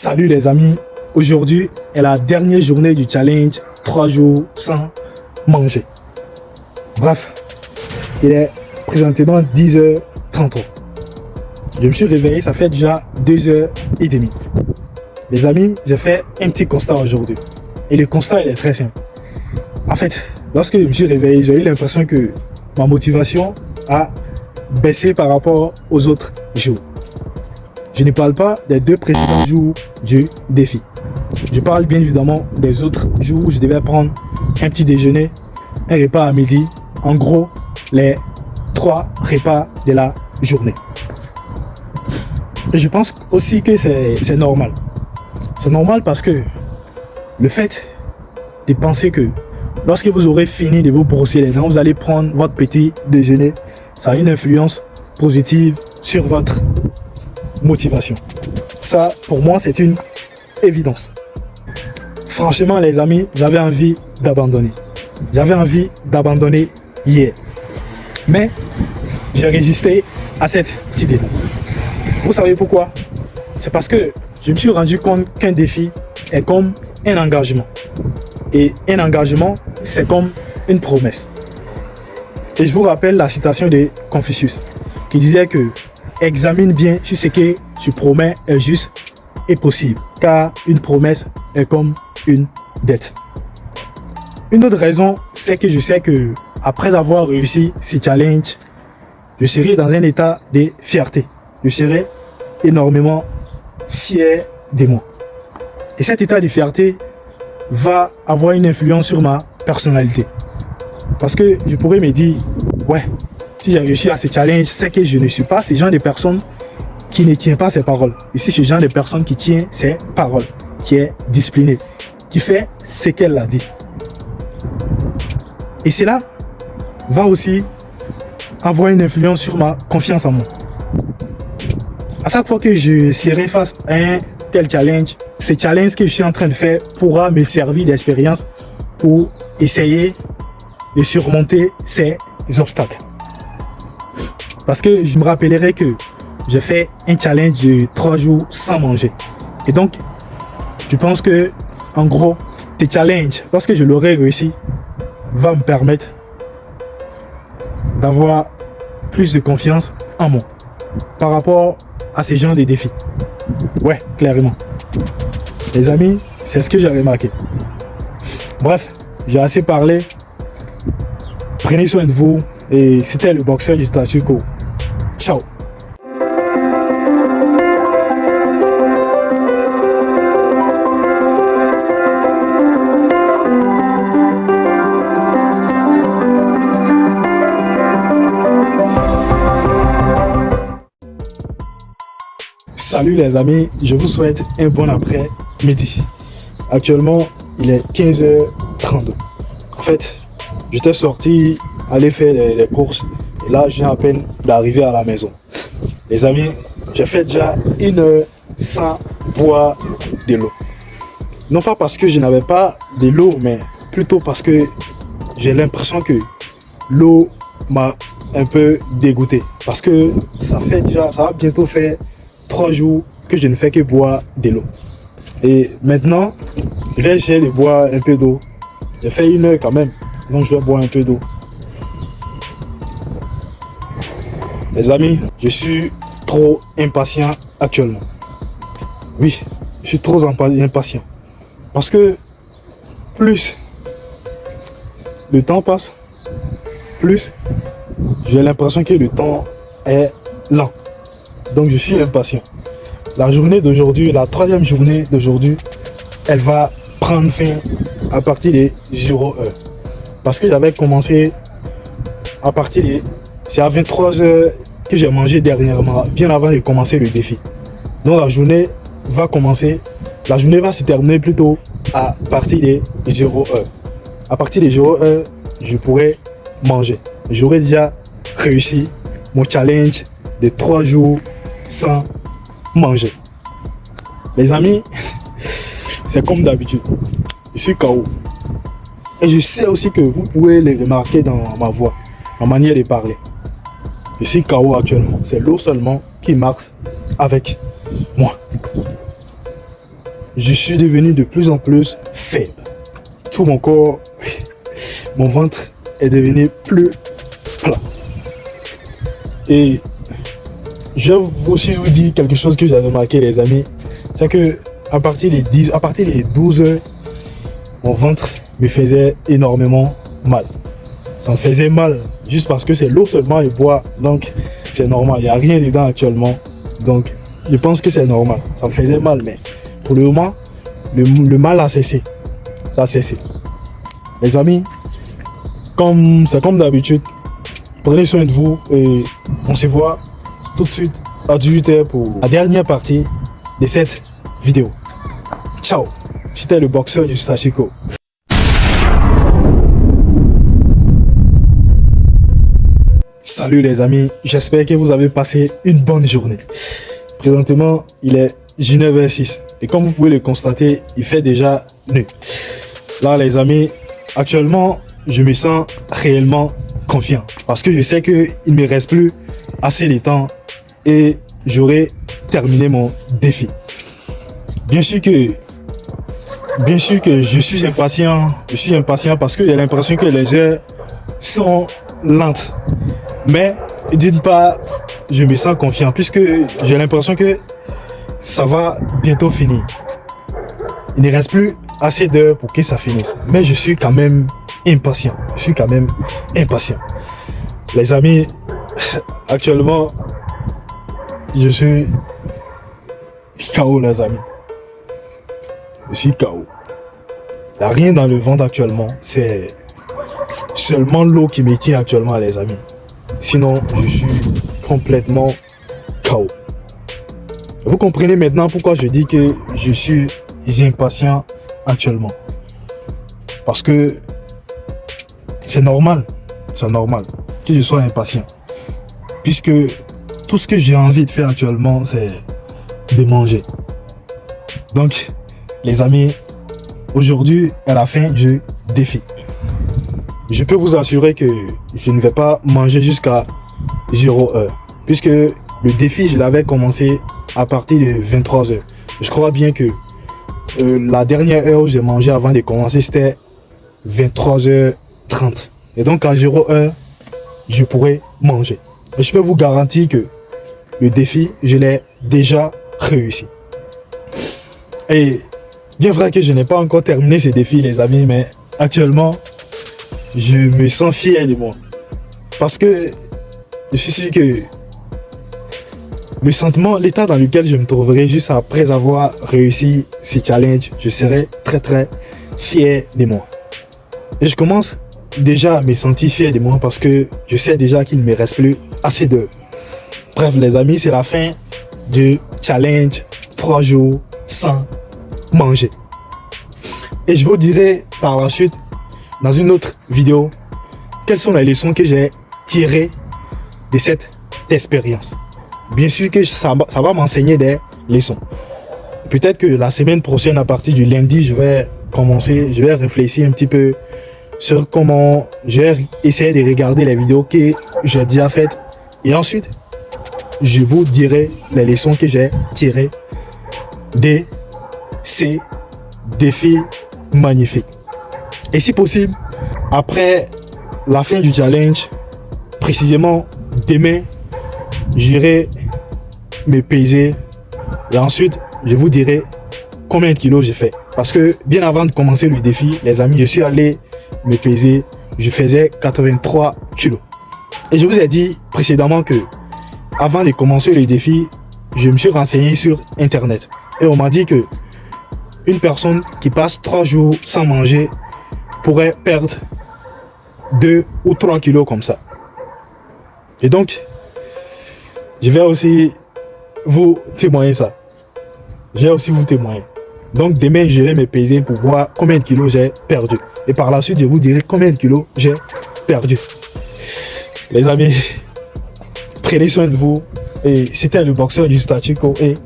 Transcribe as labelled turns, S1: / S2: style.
S1: Salut les amis, aujourd'hui est la dernière journée du challenge 3 jours sans manger. Bref, il est présentement 10h33. Je me suis réveillé, ça fait déjà 2h30. Les amis, j'ai fait un petit constat aujourd'hui. Et le constat il est très simple. En fait, lorsque je me suis réveillé, j'ai eu l'impression que ma motivation a baissé par rapport aux autres jours. Je ne parle pas des 2 précédents jours du défi. Je parle bien évidemment des autres jours où je devais prendre un petit déjeuner, un repas à midi. En gros, les 3 repas de la journée. Et je pense aussi que c'est normal. C'est normal parce que le fait de penser que lorsque vous aurez fini de vous brosser les dents, vous allez prendre votre petit déjeuner, ça a une influence positive sur votre motivation. Ça, pour moi, c'est une évidence. Franchement, les amis, j'avais envie d'abandonner. J'avais envie d'abandonner hier. Mais j'ai résisté à cette idée. Vous savez pourquoi? C'est parce que je me suis rendu compte qu'un défi est comme un engagement. Et un engagement, c'est comme une promesse. Et je vous rappelle la citation de Confucius qui disait que examine bien si ce que tu promets est juste et possible, car une promesse est comme une dette. Une autre raison, c'est que je sais que après avoir réussi ce challenge, je serai dans un état de fierté. Je serai énormément fier de moi. Et cet état de fierté va avoir une influence sur ma personnalité. Parce que je pourrais me dire, ouais, si j'ai réussi à ce challenge, c'est que je ne suis pas ce genre de personne qui ne tient pas ses paroles. Ici, ce genre de personne qui tient ses paroles, qui est disciplinée, qui fait ce qu'elle a dit. Et cela va aussi avoir une influence sur ma confiance en moi. À chaque fois que je serai face à un tel challenge, ce challenge que je suis en train de faire pourra me servir d'expérience pour essayer de surmonter ces obstacles. Parce que je me rappellerai que j'ai fait un challenge de 3 jours sans manger. Et donc, je pense que, en gros, ce challenge, lorsque je l'aurai réussi, va me permettre d'avoir plus de confiance en moi par rapport à ces genres de défis. Ouais, clairement. Les amis, c'est ce que j'ai remarqué. Bref, j'ai assez parlé. Prenez soin de vous. Et c'était le boxeur du statu quo. Ciao. Salut les amis, je vous souhaite un bon après-midi. Actuellement, il est 15h32. En fait, j'étais sorti aller faire les courses et là, je viens à peine d'arriver à la maison. Les amis, j'ai fait déjà 1 heure sans boire de l'eau. Non pas parce que je n'avais pas de l'eau, mais plutôt parce que j'ai l'impression que l'eau m'a un peu dégoûté. Parce que ça va bientôt faire 3 jours que je ne fais que boire de l'eau. Et maintenant, je vais essayer de boire un peu d'eau. J'ai fait 1 heure quand même, donc je vais boire un peu d'eau. Les amis, je suis trop impatient actuellement. Oui, je suis trop impatient. Parce que plus le temps passe, plus j'ai l'impression que le temps est lent. Donc je suis impatient. La journée d'aujourd'hui, la 3e journée d'aujourd'hui, elle va prendre fin à partir de 0h. Parce que j'avais commencé à partir de... C'est à 23h que j'ai mangé dernièrement, bien avant de commencer le défi. Donc la journée va commencer, la journée va se terminer plutôt à partir de 0h. À partir de 0h, je pourrai manger. J'aurai déjà réussi mon challenge de 3 jours sans manger. Les amis, c'est comme d'habitude. Je suis KO. Et je sais aussi que vous pouvez les remarquer dans ma voix, ma manière de parler. Je suis KO actuellement. C'est l'eau seulement qui marche avec moi. je suis devenu de plus en plus faible. Tout mon corps, mon ventre est devenu plus plat. Et je vais aussi vous dire quelque chose que j'ai remarqué, les amis. C'est que à partir des 12 heures, mon ventre me faisait énormément mal. Ça me faisait mal juste parce que c'est l'eau seulement et bois. Donc c'est normal. Il n'y a rien dedans actuellement. Donc je pense que c'est normal. Ça me faisait mal, mais pour le moment, le mal a cessé. Ça a cessé. Les amis, c'est comme d'habitude, prenez soin de vous et on se voit tout de suite à 18h pour la dernière partie de cette vidéo. Ciao, c'était le boxeur du Stachiko. Salut les amis, j'espère que vous avez passé une bonne journée. Présentement, il est 19h06 et comme vous pouvez le constater, il fait déjà nuit. Là les amis, actuellement, je me sens réellement confiant parce que je sais qu'il ne me reste plus assez de temps et j'aurai terminé mon défi. Bien sûr que je suis impatient parce que j'ai l'impression que les heures sont lentes. Mais d'une part, je me sens confiant puisque j'ai l'impression que ça va bientôt finir. Il ne reste plus assez d'heures pour que ça finisse. Mais je suis quand même impatient. Les amis, actuellement, je suis KO les amis. Je suis KO. Il n'y a rien dans le ventre actuellement. C'est seulement l'eau qui me tient actuellement les amis. Sinon, je suis complètement KO. Vous comprenez maintenant pourquoi je dis que je suis impatient actuellement. Parce que c'est normal que je sois impatient. Puisque tout ce que j'ai envie de faire actuellement, c'est de manger. Donc, les amis, aujourd'hui est la fin du défi. Je peux vous assurer que je ne vais pas manger jusqu'à 0 heure. Puisque le défi, je l'avais commencé à partir de 23 heures. Je crois bien que la dernière heure où j'ai mangé avant de commencer, c'était 23h30. Et donc à 0 heure, je pourrais manger. Et je peux vous garantir que le défi, je l'ai déjà réussi. Et bien vrai que je n'ai pas encore terminé ce défi, les amis, mais actuellement, je me sens fier de moi. Parce que je suis sûr que le sentiment, l'état dans lequel je me trouverai juste après avoir réussi ce challenge, je serai très fier de moi. Et je commence déjà à me sentir fier de moi parce que je sais déjà qu'il ne me reste plus assez d'heures. Bref les amis, c'est la fin du challenge 3 jours sans manger. Et je vous dirai par la suite, dans une autre vidéo, quelles sont les leçons que j'ai tirées de cette expérience. Bien sûr que ça va m'enseigner des leçons. Peut-être que la semaine prochaine, à partir du lundi, je vais réfléchir un petit peu sur comment je vais essayer de regarder les vidéos que j'ai déjà faites. Et ensuite, je vous dirai les leçons que j'ai tirées de ces défis magnifiques. Et si possible, après la fin du challenge, précisément demain, j'irai me peser et ensuite je vous dirai combien de kilos j'ai fait. Parce que bien avant de commencer le défi, les amis, je suis allé me peser, je faisais 83 kilos. Et je vous ai dit précédemment que avant de commencer le défi, je me suis renseigné sur internet. Et on m'a dit que une personne qui passe 3 jours sans manger pourrait perdre 2 ou 3 kilos comme ça. Et donc, je vais aussi vous témoigner ça. Je vais aussi vous témoigner. Donc demain, je vais me peser pour voir combien de kilos j'ai perdu. Et par la suite, je vous dirai combien de kilos j'ai perdu. Les amis, prenez soin de vous. Et c'était le boxeur du Stachiko et